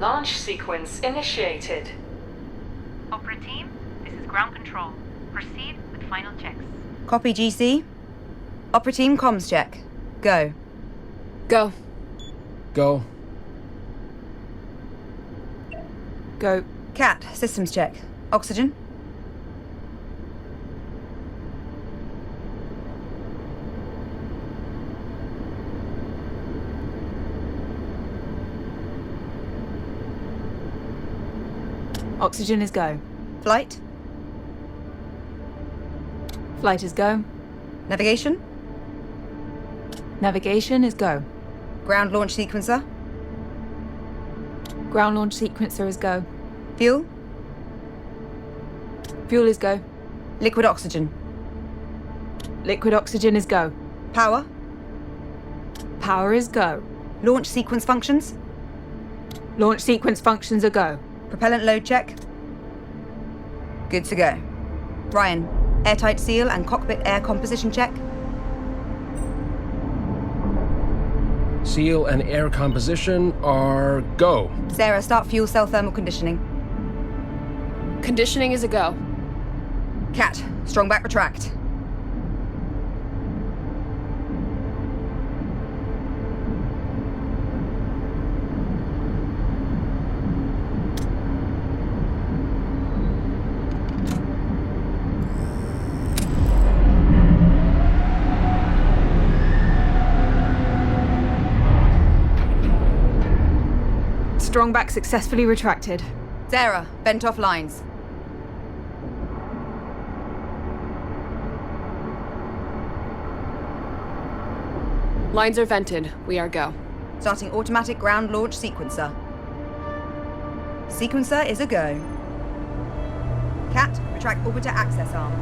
Launch sequence initiated. Opera team, this is ground control. Proceed with final checks. Copy, GC. Opera team comms check. Go. Go. Go. Go. Cat, systems check. Oxygen. Oxygen is go. Flight. Flight is go. Navigation. Navigation is go. Ground launch sequencer. Ground launch sequencer is go. Fuel. Fuel is go. Liquid oxygen. Liquid oxygen is go. Power. Power is go. Launch sequence functions. Launch sequence functions are go. Propellant load check. Good to go. Ryan, airtight seal and cockpit air composition check. Seal and air composition are go. Sarah, start fuel cell thermal conditioning. Conditioning is a go. Cat, strong back retract. Strong back successfully retracted. Sarah, bent off lines. Lines are vented. We are go. Starting automatic ground launch sequencer. Sequencer is a go. Cat, retract orbiter access arm.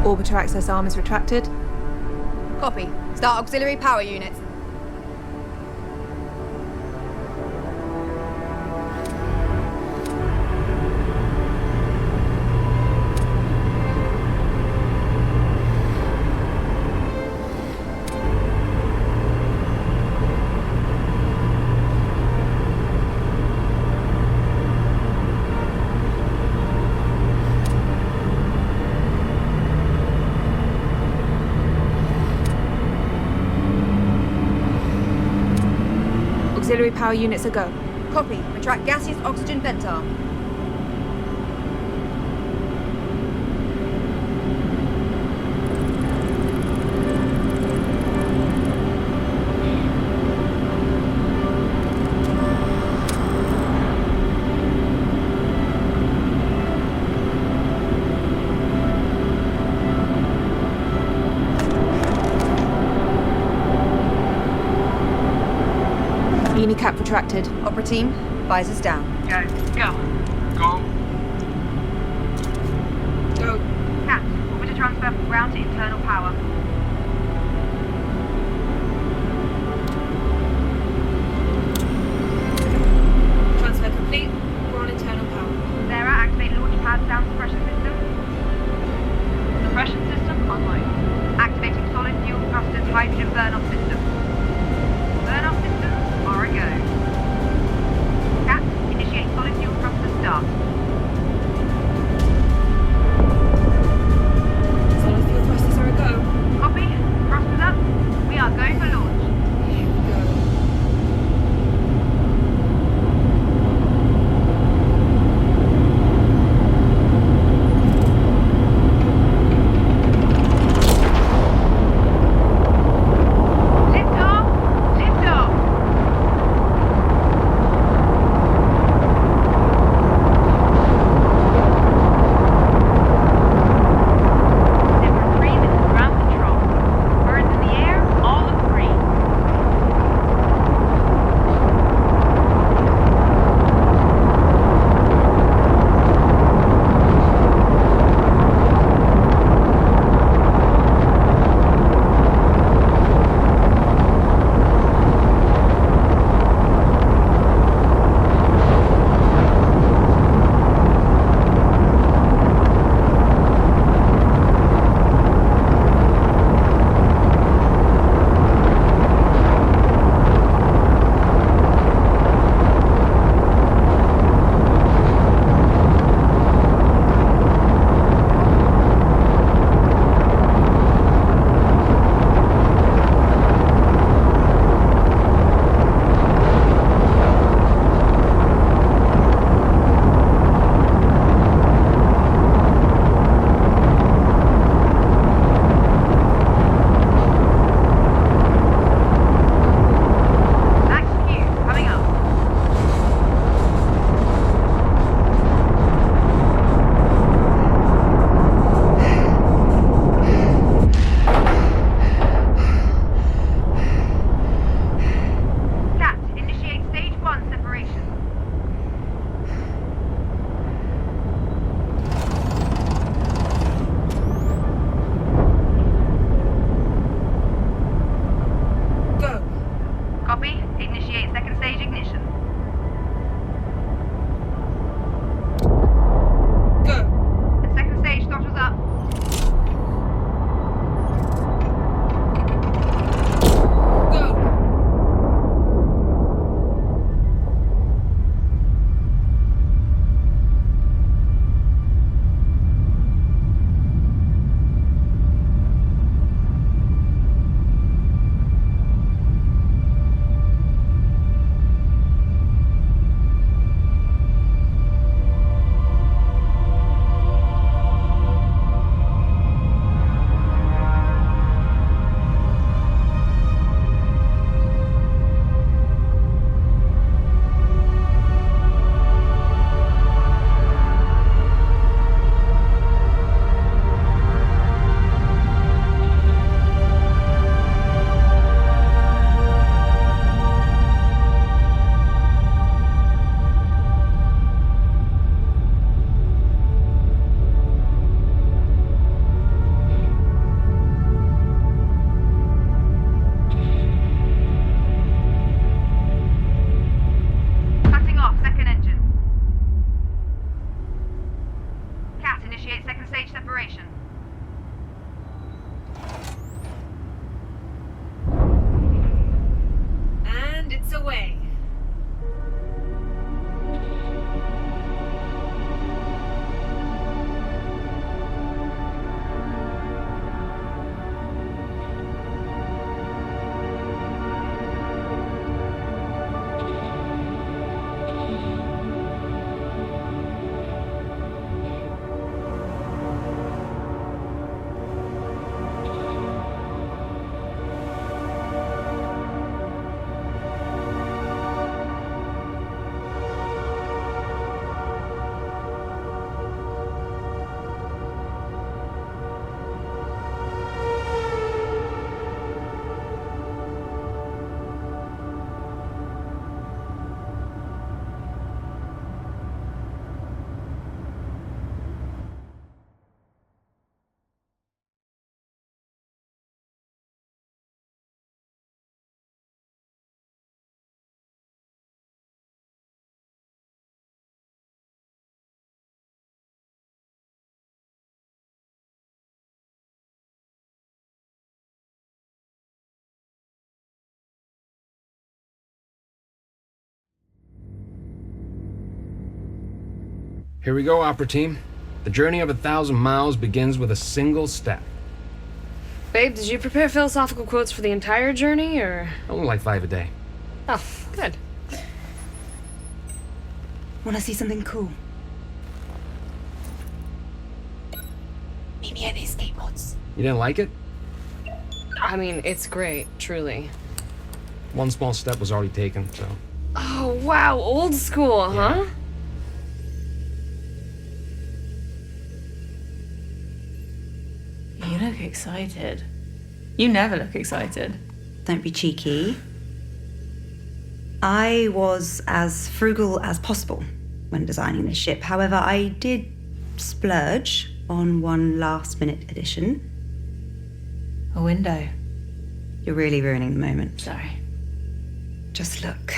Orbiter access arm is retracted. Copy. Start auxiliary power units. Auxiliary power units are go. Copy. Retract gaseous oxygen vent arm. Cap retracted. Opera team, visors down. Go. Go. Go. Go. Cat, orbiter transfer from ground to internal power. Transfer complete. We're on internal power. Sarah, activate launch pad sound suppression system. Suppression system online. Activating solid fuel thrusters hydrogen burn-off system. Burn-off systems are a go. Cat, initiate solid fuel thruster start. Solid fuel thrusters are a go. Copy. Here we go, Opera Team. The journey of 1,000 miles begins with a single step. Babe, did you prepare philosophical quotes for the entire journey, or...? Only like 5 a day. Oh, good. Wanna see something cool? Meet me at these skateboards. You didn't like it? I mean, it's great, truly. One small step was already taken, so... Oh, wow, old school, huh? You look excited. You never look excited. Don't be cheeky. I was as frugal as possible when designing this ship. However, I did splurge on one last-minute addition. A window. You're really ruining the moment. Sorry. Just look.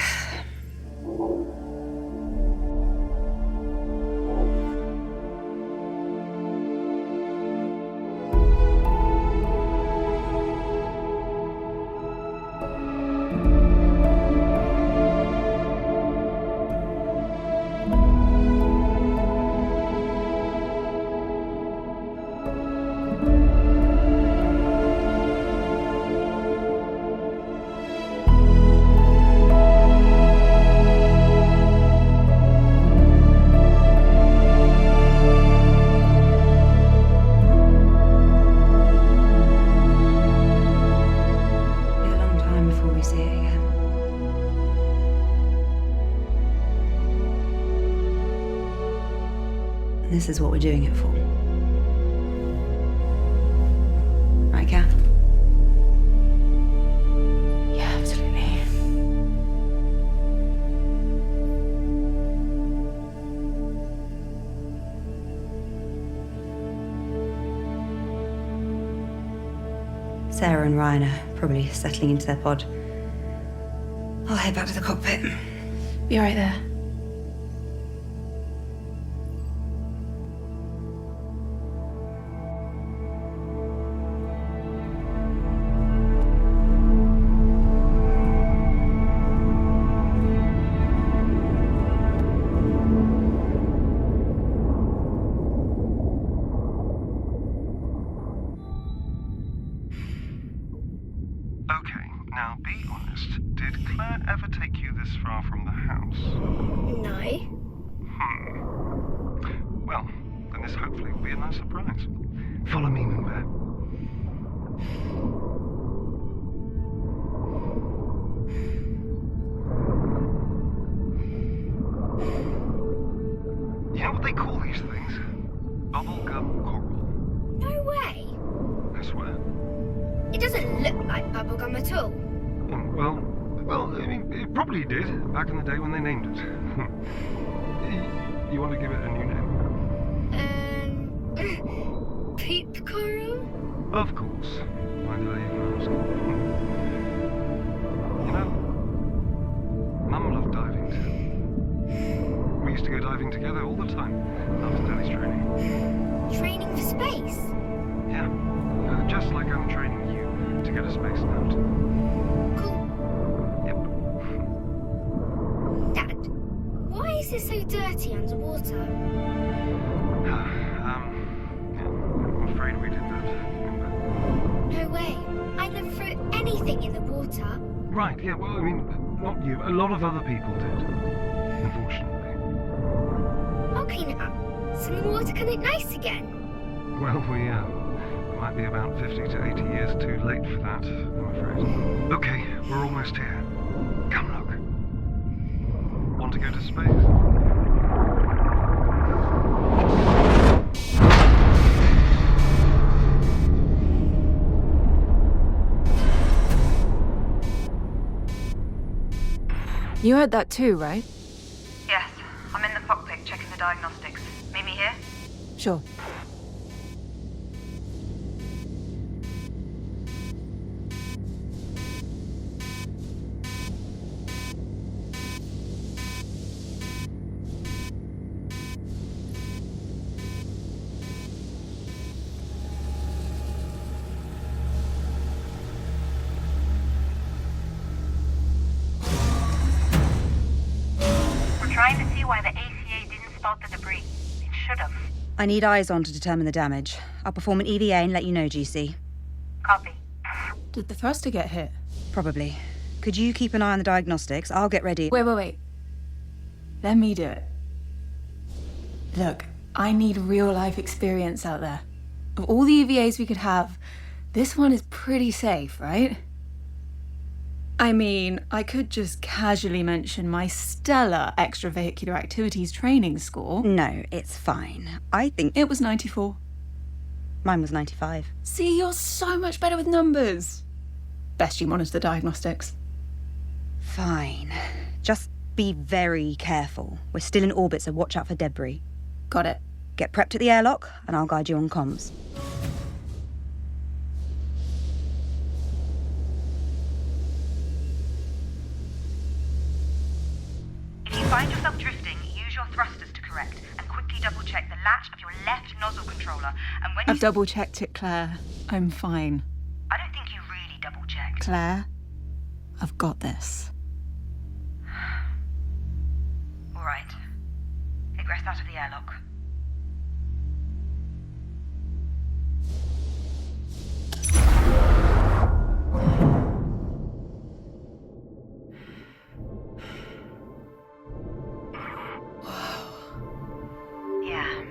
This is what we're doing it for. Right, Kat? Yeah, absolutely. Sarah and Ryan are probably settling into their pod. I'll head back to the cockpit. Be right there. Okay, now be honest. Did Claire ever take you this far from the house? No. Well, then this hopefully will be a nice surprise. Follow me, Moonbear. You know what they call these things? Bubblegum coral. No way. I swear. It doesn't look like bubblegum at all. Well, I mean, it probably did back in the day when they named it. You want to give it a new name? Poop coral? Of course. Why did I even ask? You know, Mum loved diving too. We used to go diving together all the time after Daddy's training. Training for space? Yeah, just like I'm training you to get a spacesuit. Cool. Yep. Dad, why is it so dirty underwater? Yeah, I'm afraid we did that. No way. I never threw anything in the water. Right, yeah, well, I mean, not you. A lot of other people did, unfortunately. I'll clean it up, so the water can look nice again. Well, we might be about 50 to 80 years too late for that, I'm afraid. Okay, we're almost here. Come look. Want to go to space? You heard that too, right? Yes, I'm in the cockpit checking the diagnostics. Meet me here? Sure. We're trying to see why the ACA didn't spot the debris. should've. I need eyes on to determine the damage. I'll perform an EVA and let you know, GC. Copy. Did the thruster get hit? Probably. Could you keep an eye on the diagnostics? I'll get ready. Wait. Let me do it. Look, I need real-life experience out there. Of all the EVAs we could have, this one is pretty safe, right? I mean, I could just casually mention my stellar extravehicular activities training score. No, it's fine. I think It was 94. mine was 95. See, you're so much better with numbers. Best you monitor the diagnostics. Fine. Just be very careful. We're still in orbit, so watch out for debris. Got it. Get prepped at the airlock, and I'll guide you on comms. If you find yourself drifting, use your thrusters to correct and quickly double-check the latch of your left nozzle controller. And when I've double-checked it, Claire. I'm fine. I don't think you really double-checked. Claire, I've got this. All right. Egress out of the airlock. Yeah.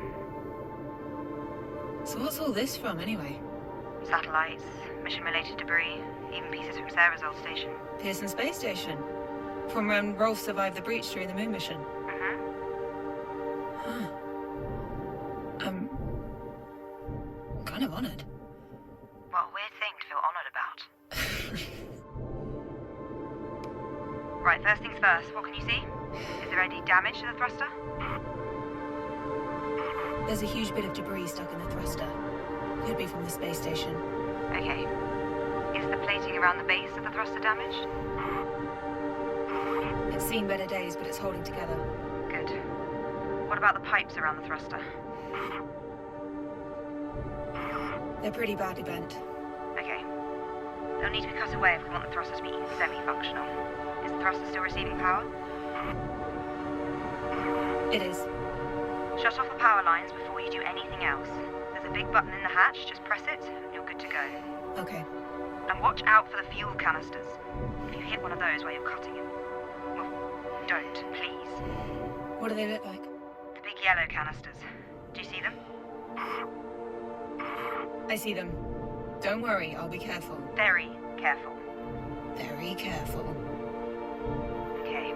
So what's all this from, anyway? Satellites, mission-related debris, even pieces from Sarah's old station. Pearson Space Station. From when Rolf survived the breach during the moon mission. I'm kind of honoured. What a weird thing to feel honoured about. Right, first things first, what can you see? Is there any damage to the thruster? There's a huge bit of debris stuck in the thruster. Could be from the space station. Okay. Is the plating around the base of the thruster damaged? It's seen better days, but it's holding together. Good. What about the pipes around the thruster? They're pretty badly bent. Okay. They'll need to be cut away if we want the thruster to be semi-functional. Is the thruster still receiving power? It is. Shut off the power lines before you do anything else. There's a big button in the hatch, just press it, and you're good to go. Okay. And watch out for the fuel canisters. If you hit one of those while you're cutting it. Well, don't, please. What do they look like? The big yellow canisters. Do you see them? I see them. Don't worry, I'll be careful. Very careful. Very careful. Okay.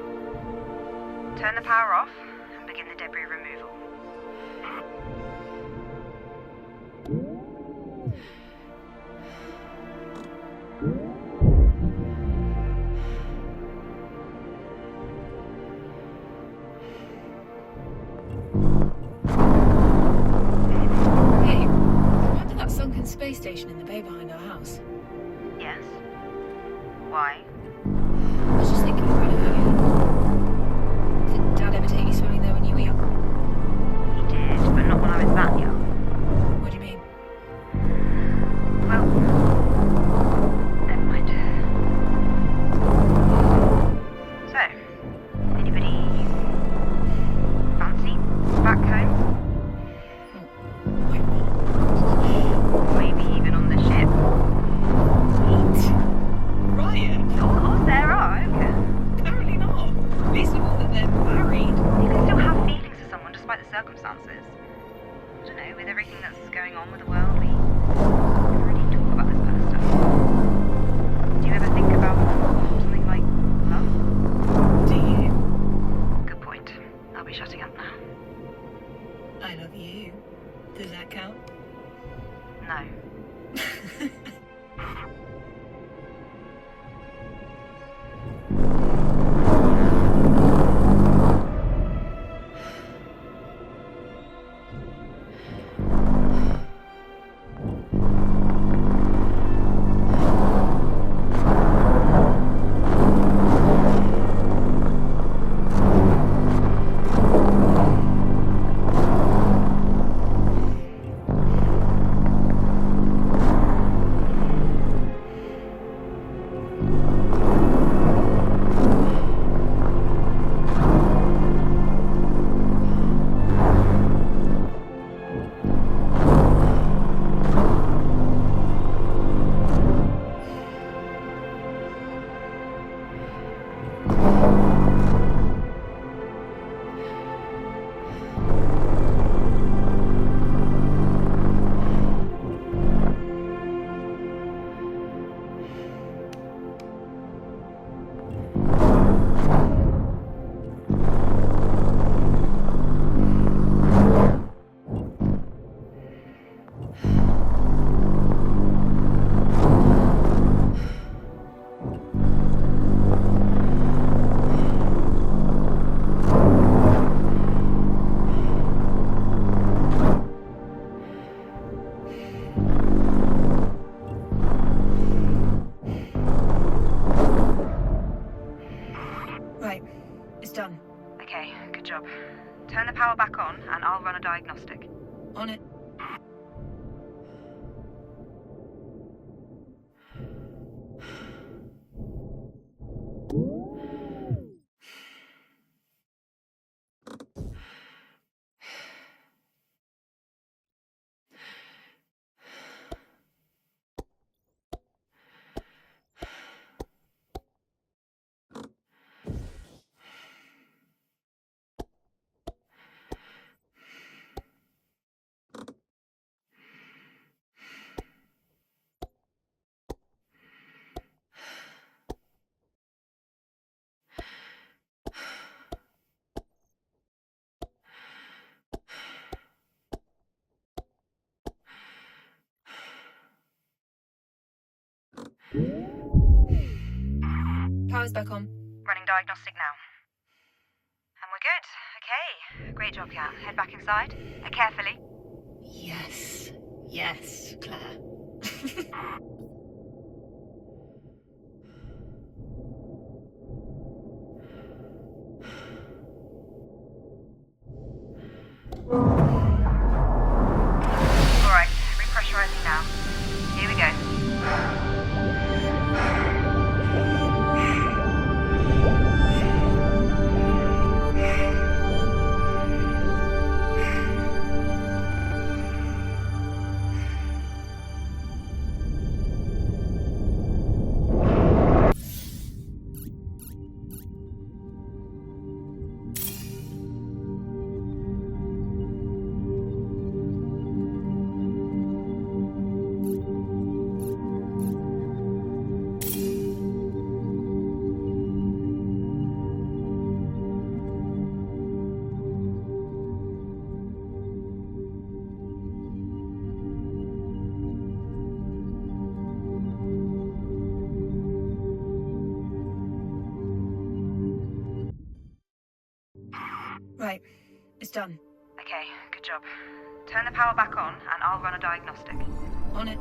Turn the power off and begin the debris removal. Hey, remember that sunken space station in the bay behind our house? Yes. Why? I was just thinking about it earlier. Did Dad ever take you swimming there when you were young? He did, but not when I was that young. What do you mean? Well, never mind. So, anybody fancy back home? Wait, what? Maybe even on the ship? Ryan? Of course there are, okay. Apparently not. Least of all that they're married. You can still have feelings for someone despite the circumstances. I don't know, with everything that's going on with the world, we never really talk about this kind of stuff. Do you ever think about something like love? Do you? Good point. I'll be shutting up now. I love you. Does that count? No. Turn the power back on, and I'll run a diagnostic. On it. Power's back on. Running diagnostic now. And we're good. Okay. Great job, Kat. Head back inside. Carefully. Yes. Yes, Claire. Alright, repressurizing now. Here we go. Right. It's done. Okay, good job. Turn the power back on, and I'll run a diagnostic. On it.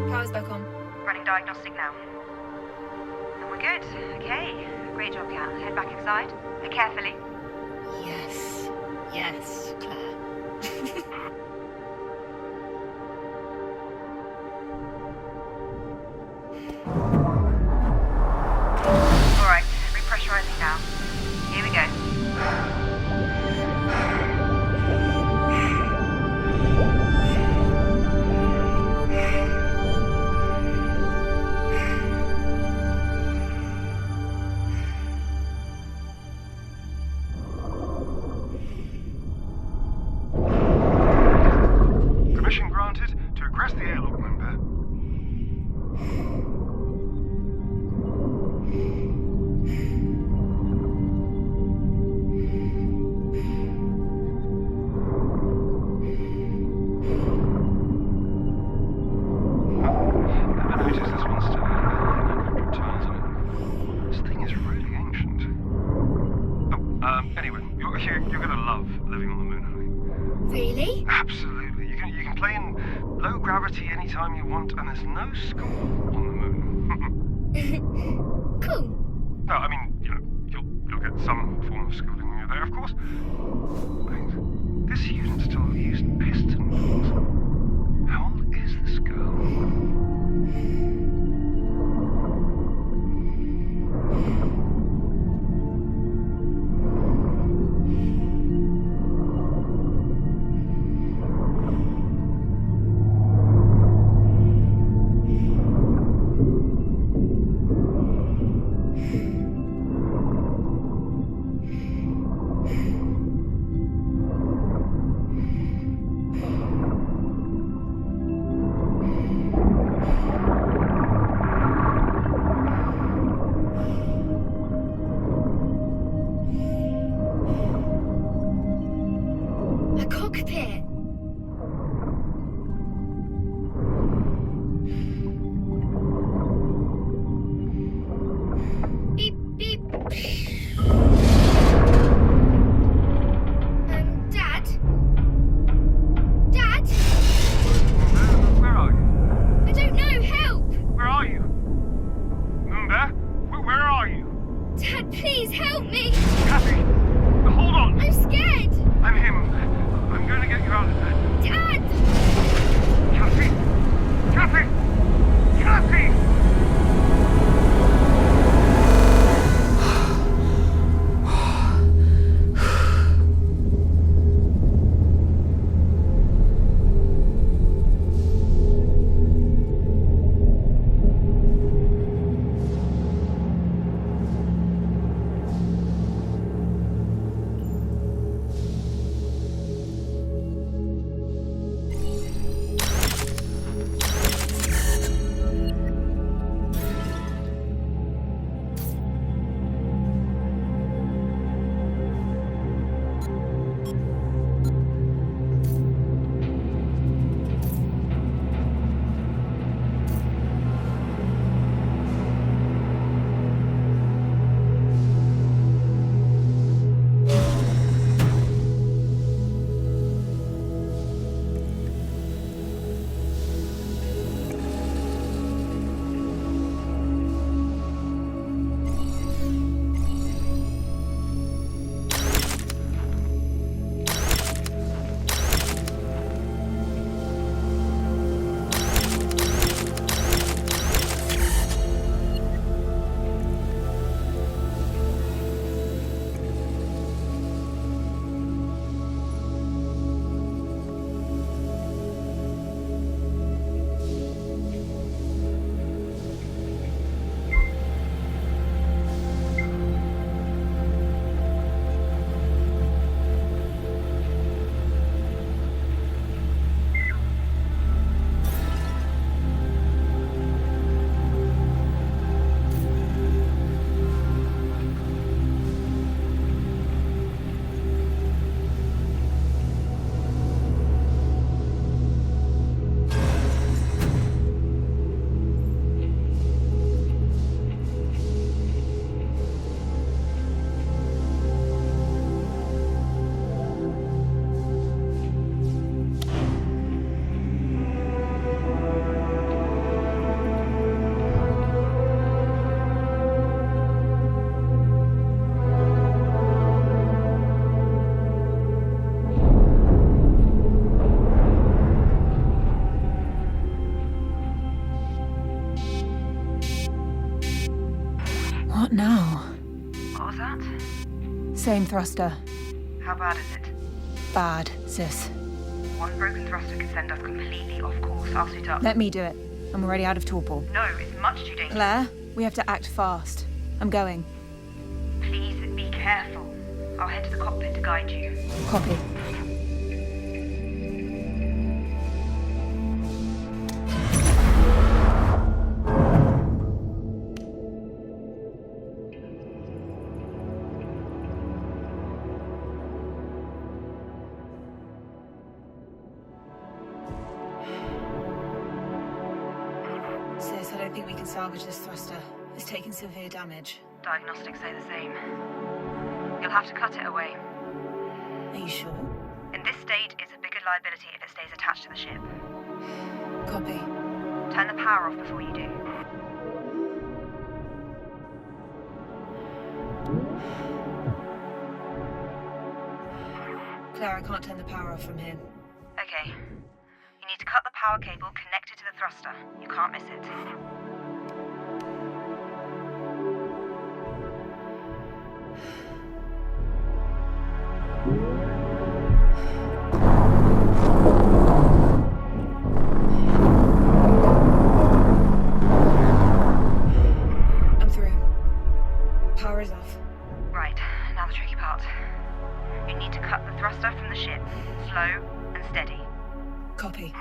Power's back on. Running diagnostic now. And we're good. Okay. Great job, Kat. Head back inside. Carefully. Yes. Yes, Claire. Alright, repressurizing now. Here we go. Permission granted to aggress the airlock member. Never noticed this one still had a number of tiles on it. This thing is really ancient. Oh, anyway, you're gonna love living on the moon, honey. Really? Absolutely. You can play in low gravity anytime you want, and there's no school on the moon. Cool. No, I mean, you'll get some form of schooling when you're there, of course. Wait, this unit still used piston wheels. How old is this girl? Run! Dad! Cassie! Cassie! Cassie! What now? What was that? Same thruster. How bad is it? Bad, sis. One broken thruster could send us completely off course. I'll suit up. Let me do it. I'm already out of torpor. No, it's much too dangerous. Claire, we have to act fast. I'm going. Please be careful. I'll head to the cockpit to guide you. Copy. Sis, I don't think we can salvage this thruster. It's taken severe damage. Diagnostics say the same. You'll have to cut it away. Are you sure? In this state, it's a bigger liability if it stays attached to the ship. Copy. Turn the power off before you do. Claire, I can't turn the power off from here. Okay. You need to cut the power cable connected to the thruster. You can't miss it. I'm through. Power is off. Right, now the tricky part. You need to cut the thruster from the ship. Slow and steady. Copy.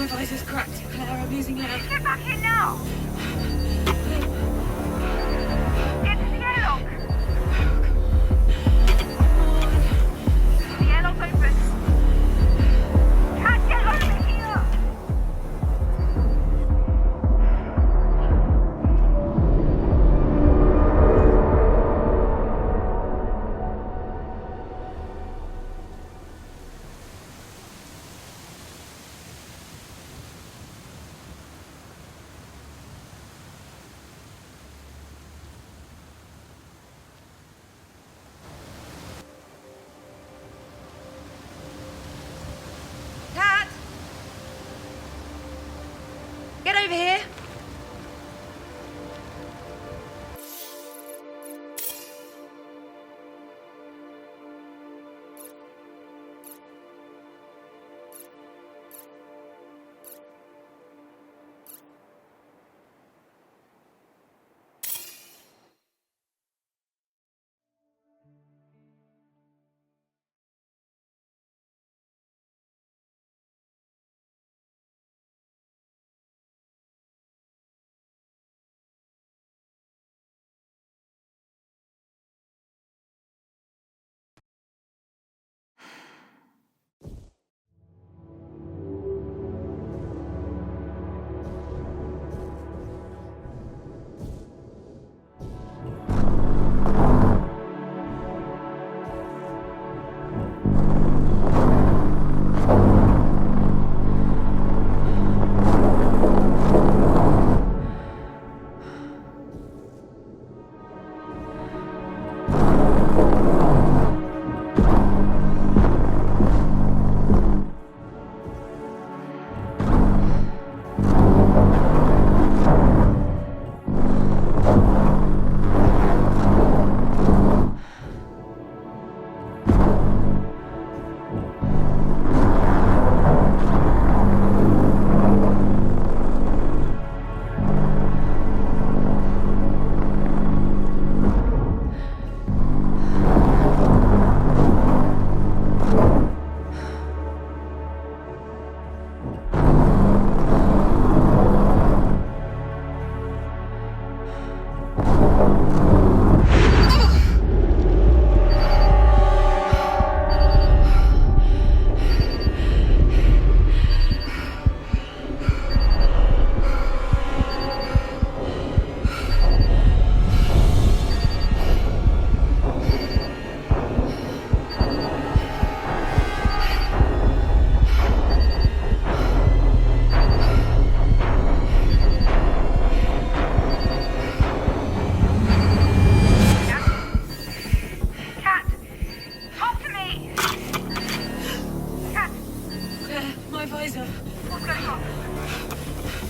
My visor's cracked, Claire. I'm losing air. Get back here now! Get to the airlock! The airlock's open. Can't get over here! Cat! Get over here!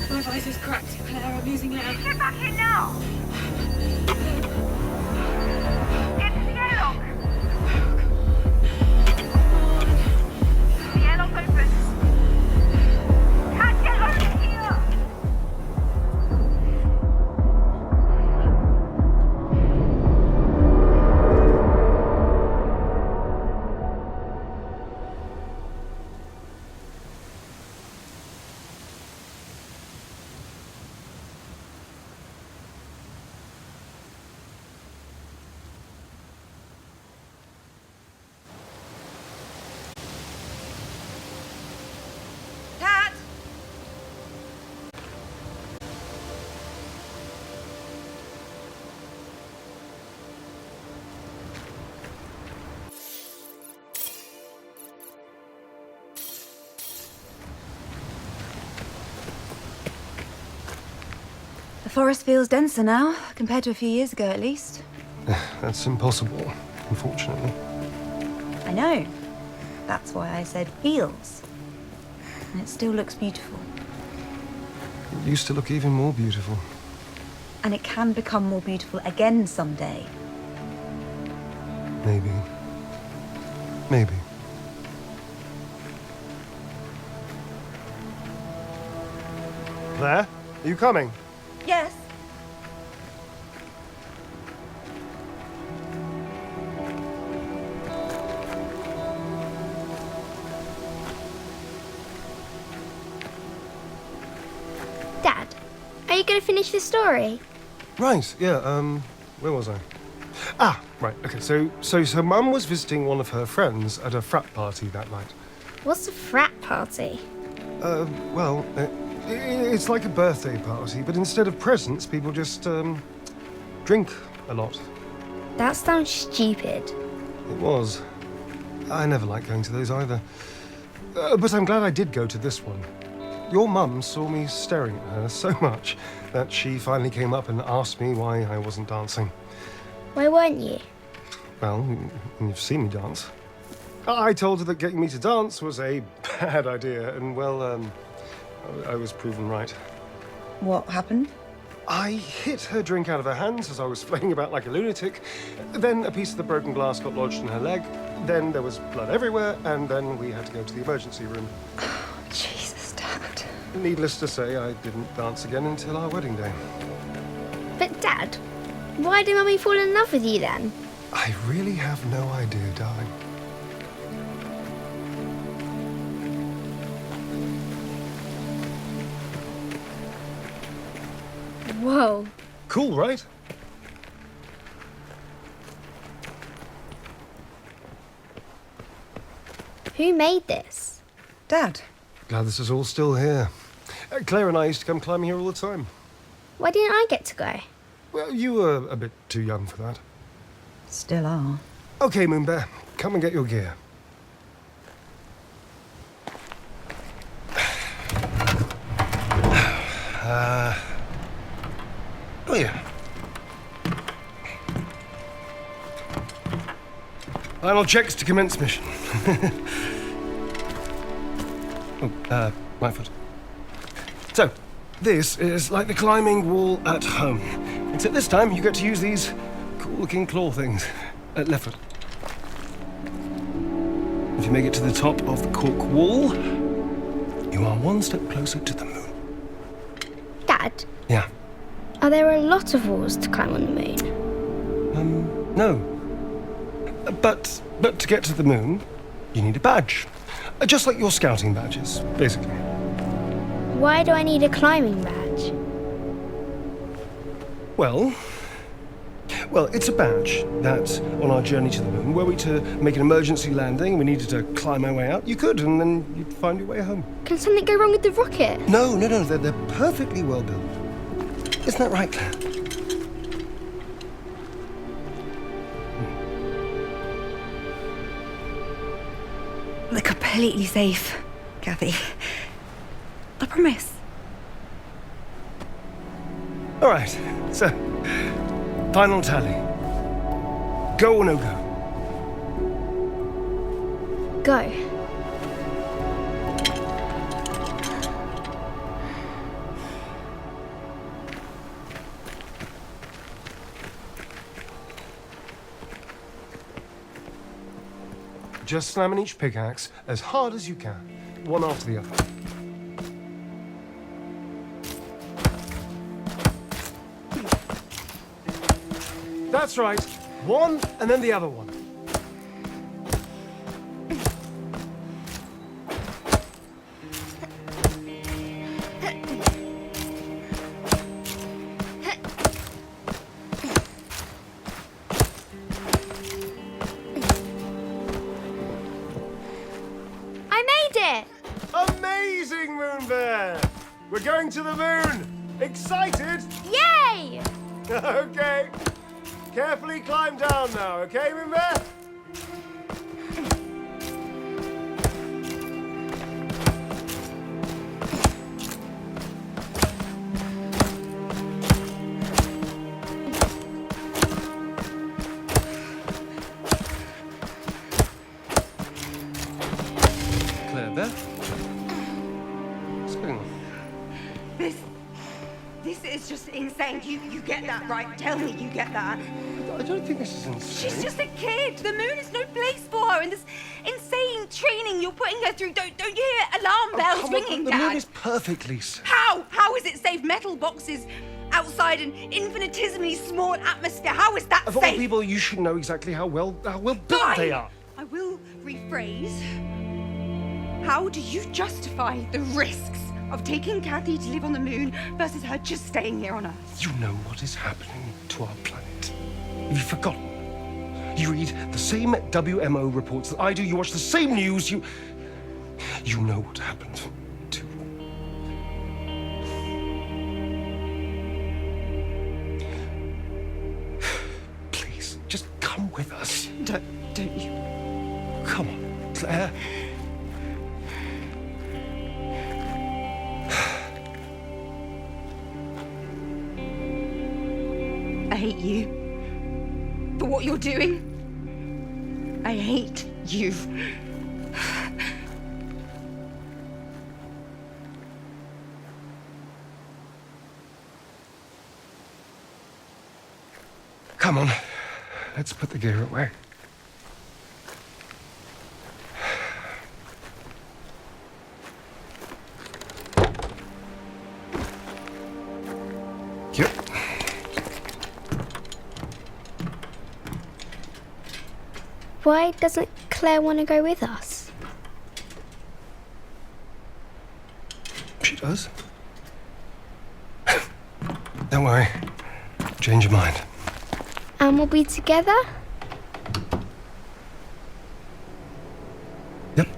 My visor's cracked, Claire. I'm losing air. Get back here now! Get to the airlock! The airlock's open. Can't get over here! Cat! The forest feels denser now, compared to a few years ago at least. That's impossible, unfortunately. I know. That's why I said feels. And it still looks beautiful. It used to look even more beautiful. And it can become more beautiful again someday. Maybe. Maybe. Claire, are you coming? Yes. going to finish the story? Right, yeah, where was I? Ah, right, okay, so Mum was visiting one of her friends at a frat party that night. What's a frat party? Well, it's like a birthday party, but instead of presents, people just, drink a lot. That sounds stupid. It was. I never liked going to those either. But I'm glad I did go to this one. Your mum saw me staring at her so much that she finally came up and asked me why I wasn't dancing. Why weren't you? Well, you've seen me dance. I told her that getting me to dance was a bad idea, and well, I was proven right. What happened? I hit her drink out of her hands as I was flailing about like a lunatic. Then a piece of the broken glass got lodged in her leg. Then there was blood everywhere, and then we had to go to the emergency room. Oh, Jesus, Dad. Needless to say, I didn't dance again until our wedding day. But Dad, why did Mummy fall in love with you then? I really have no idea, darling. Whoa. Cool, right? Who made this? Dad. Glad this is all still here. Claire and I used to come climbing here all the time. Why didn't I get to go? Well, you were a bit too young for that. Still are. Okay, Moonbear, come and get your gear. Oh yeah. Final checks to commence mission. My foot. So, this is like the climbing wall at home. Except this time you get to use these cool-looking claw things. Left foot. If you make it to the top of the cork wall, you are one step closer to the moon. Dad, Yeah. are there a lot of walls to climb on the moon? No. But to get to the moon, you need a badge. Just like your scouting badges, basically. Why do I need a climbing badge? Well, it's a badge that, on our journey to the moon, were we to make an emergency landing and we needed to climb our way out, you could, and then you'd find your way home. Can something go wrong with the rocket? No, they're perfectly well built. Isn't that right, Claire? They're completely safe, Kathy. I promise. All right, so, final tally. Go or no go? Go. Just slam in each pickaxe as hard as you can, one after the other. That's right. One and then the other one. I made it! Amazing, Moonbear! We're going to the moon! Excited? Yay! Okay. Carefully climb down now, okay, Moonbear? Claire, there? What's going on? This is just insane. You get that, right? Tell me you get that. I don't think this is insane. She's just a kid. The moon is no place for her. And this insane training you're putting her through. Don't you hear alarm bells Come on, ringing, the Dad? moon is perfectly safe. How is it safe? Metal boxes outside an infinitesimally small atmosphere. How is that Of all safe? people, you should know exactly how well built they are. I will rephrase. How do you justify the risks of taking Kathy to live on the moon versus her just staying here on Earth. You know what is happening to our planet. Have you forgotten? You read the same WMO reports that I do. You watch the same news. You know what happened to... Please, just come with us. Don't you? Come on, Claire. I hate you for what you're doing. I hate you. Come on, let's put the gear away. Yep. Why doesn't Claire want to go with us? She does. Don't worry. Change your mind. And we'll be together? Yep.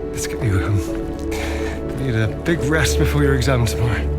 Let's get you home. You need a big rest before your exam tomorrow.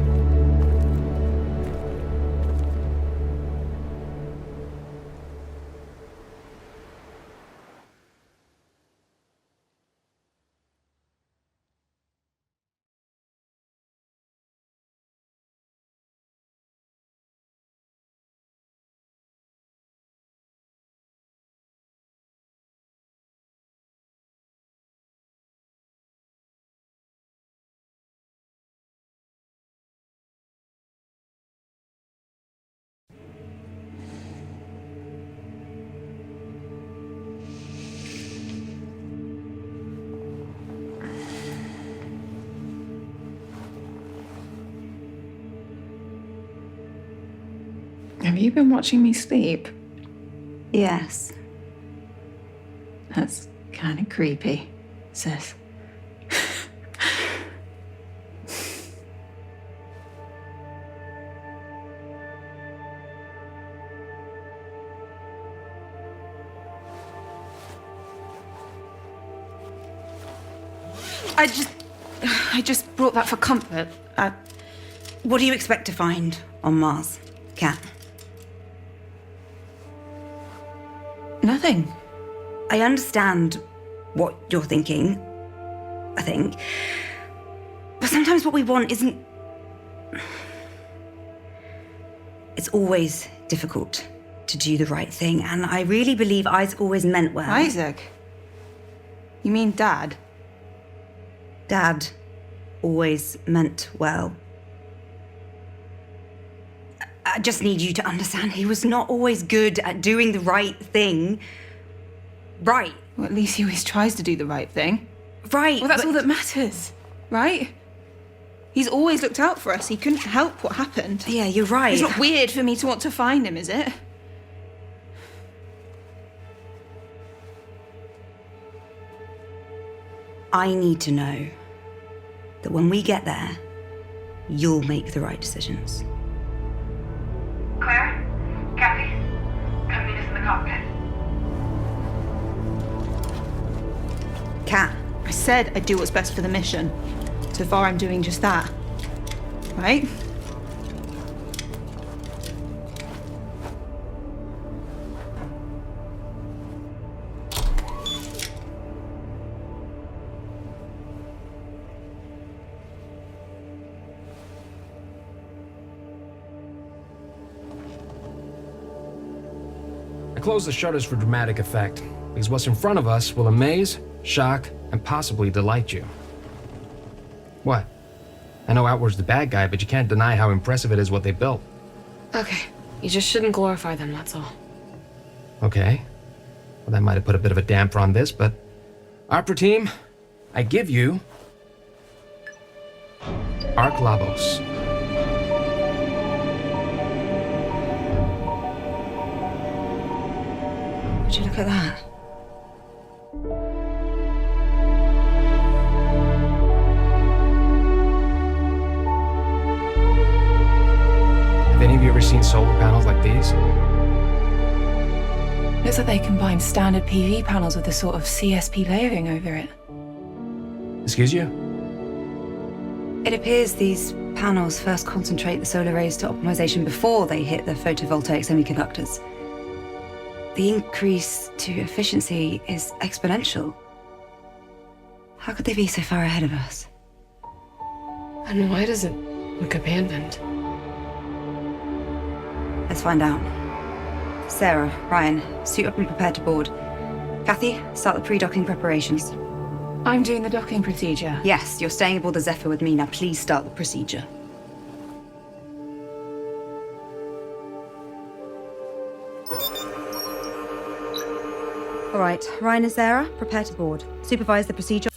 Have you been watching me sleep? Yes. That's kind of creepy, sis. I just brought that for comfort. What do you expect to find on Mars, Kat? Nothing. I understand what you're thinking, I think. But sometimes what we want isn't... It's always difficult to do the right thing, and I really believe Isaac always meant well. Isaac? You mean Dad? Dad always meant well. I just need you to understand he was not always good at doing the right thing. Right. Well, at least he always tries to do the right thing. Right. Well, that's but- all that matters, right? He's always looked out for us. He couldn't help what happened. Yeah, you're right. It's not weird for me to want to find him, is it? I need to know that when we get there, you'll make the right decisions. Claire? Kathy? Come meet us in the cockpit. Kat, I said I'd do what's best for the mission. So far, I'm doing just that. Right? I close the shutters for dramatic effect, because what's in front of us will amaze, shock, and possibly delight you. What? I know Outward's the bad guy, but you can't deny how impressive it is what they built. Okay, you just shouldn't glorify them, that's all. Okay. Well, that might have put a bit of a damper on this, but... Opera team, I give you... Arc Labos. would you look at that? seen solar panels like these? Looks like they combine standard PV panels with a sort of CSP layering over it. Excuse you? It appears these panels first concentrate the solar rays to optimization before they hit the photovoltaic semiconductors. The increase to efficiency is exponential. How could they be so far ahead of us? And why does it look abandoned? Let's find out. Sarah, Ryan, suit up and prepare to board. Kathy, start the pre-docking preparations. I'm doing the docking procedure. Yes, you're staying aboard the Zephyr with me. Now please start the procedure. All right, Ryan and Sarah, prepare to board. Supervise the procedure